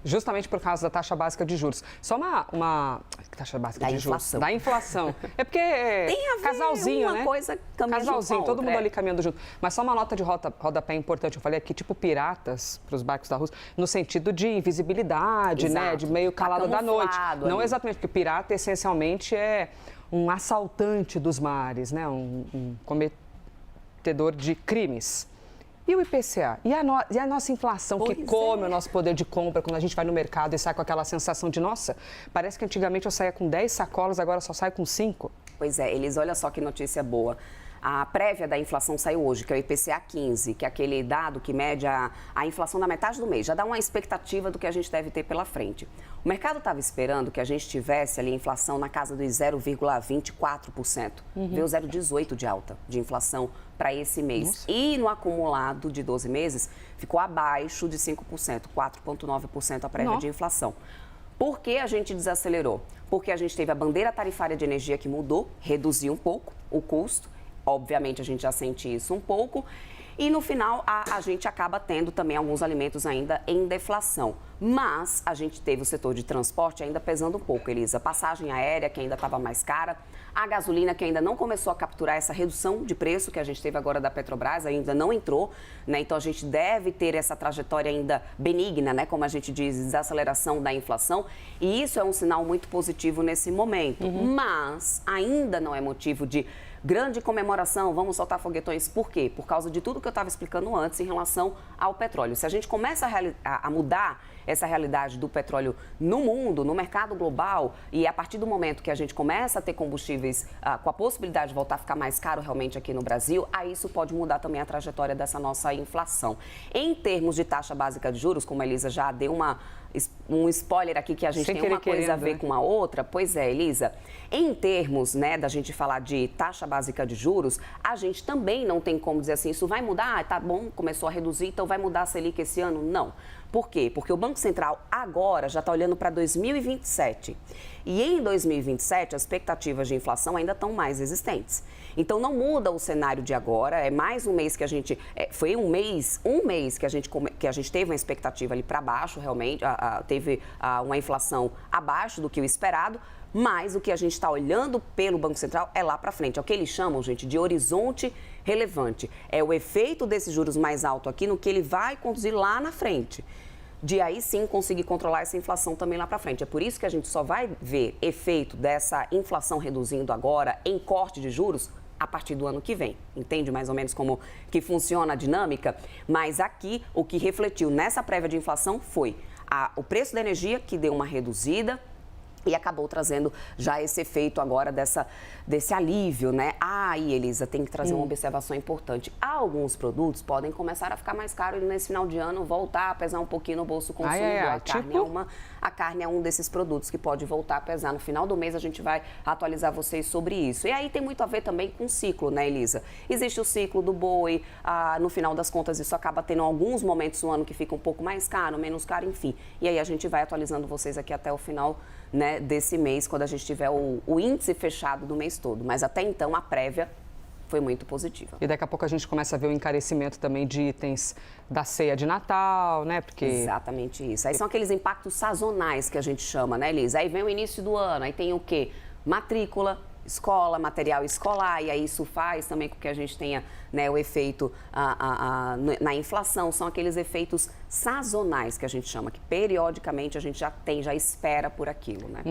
justamente por causa da taxa básica de juros. Só uma taxa básica de juros. Da inflação. É porque tem a ver casalzinho, uma né? coisa caminhando casalzinho, junto com a todo outra, mundo ali caminhando junto. Mas só uma nota de rodapé importante. Eu falei aqui, tipo piratas para os barcos da Rússia, no sentido de invisibilidade, Exato. né? De meio calado da noite. Não ali. exatamente, porque pirata essencialmente é um assaltante dos mares, né? Um cometedor de crimes. E o IPCA? E a nossa inflação que come o nosso poder de compra quando a gente vai no mercado e sai com aquela sensação de, nossa, parece que antigamente eu saía com 10 sacolas, agora só saio com 5? Pois é, Elisa, olha só que notícia boa. A prévia da inflação saiu hoje, que é o IPCA 15, que é aquele dado que mede a inflação da metade do mês. Já dá uma expectativa do que a gente deve ter pela frente. O mercado estava esperando que a gente tivesse ali a inflação na casa dos 0,24%. Veio 0,18% de alta de inflação para esse mês. Nossa. E no acumulado de 12 meses, ficou abaixo de 5%, 4,9% a prévia de inflação. Por que a gente desacelerou? Porque a gente teve a bandeira tarifária de energia que mudou, reduziu um pouco o custo. Obviamente, a gente já sente isso um pouco. E no final, a gente acaba tendo também alguns alimentos ainda em deflação. Mas a gente teve o setor de transporte ainda pesando um pouco, Elisa. Passagem aérea, que ainda estava mais cara. A gasolina, que ainda não começou a capturar essa redução de preço que a gente teve agora da Petrobras, ainda não entrou, né? Então, a gente deve ter essa trajetória ainda benigna, né? Como a gente diz, desaceleração da inflação. E isso é um sinal muito positivo nesse momento. Mas ainda não é motivo de grande comemoração, vamos soltar foguetões. Por quê? Por causa de tudo que eu estava explicando antes em relação ao petróleo. Se a gente começa a mudar essa realidade do petróleo no mundo, no mercado global, e a partir do momento que a gente começa a ter combustíveis com a possibilidade de voltar a ficar mais caro realmente aqui no Brasil, aí isso pode mudar também a trajetória dessa nossa inflação. Em termos de taxa básica de juros, como a Elisa já deu um spoiler aqui que a gente tem uma coisa a ver com a outra. Pois é, Elisa. Em termos, né, da gente falar de taxa básica de juros, a gente também não tem como dizer assim, isso vai mudar, tá bom, começou a reduzir, então vai mudar a Selic esse ano? Não. Por quê? Porque o Banco Central agora já está olhando para 2027. E em 2027, as expectativas de inflação ainda estão mais existentes. Então, não muda o cenário de agora, é mais um mês que a gente... foi um mês que a gente teve uma expectativa ali para baixo, realmente, teve uma inflação abaixo do que o esperado, mas o que a gente está olhando pelo Banco Central é lá para frente. É o que eles chamam, gente, de horizonte relevante. É o efeito desses juros mais altos aqui no que ele vai conduzir lá na frente. De aí sim conseguir controlar essa inflação também lá para frente. É por isso que a gente só vai ver efeito dessa inflação reduzindo agora em corte de juros a partir do ano que vem. Entende mais ou menos como que funciona a dinâmica? Mas aqui o que refletiu nessa prévia de inflação foi o preço da energia, que deu uma reduzida, e acabou trazendo já esse efeito agora desse alívio, né? E Elisa, tem que trazer uma observação importante. Alguns produtos podem começar a ficar mais caros e nesse final de ano voltar a pesar um pouquinho no bolso consumidor. A carne é um desses produtos que pode voltar a pesar. No final do mês a gente vai atualizar vocês sobre isso. E aí tem muito a ver também com o ciclo, né, Elisa? Existe o ciclo do boi, no final das contas isso acaba tendo alguns momentos no ano que fica um pouco mais caro, menos caro, enfim. E aí a gente vai atualizando vocês aqui até o final, né, desse mês, quando a gente tiver o índice fechado do mês todo. Mas até então, a prévia foi muito positiva. E daqui a pouco a gente começa a ver o encarecimento também de itens da ceia de Natal, né? Porque... Exatamente isso. Aí são aqueles impactos sazonais que a gente chama, né, Elisa? Aí vem o início do ano, aí tem o quê? Matrícula, escola, material escolar, e aí isso faz também com que a gente tenha, né, o efeito na inflação. São aqueles efeitos sazonais que a gente chama, que periodicamente a gente já espera por aquilo, né?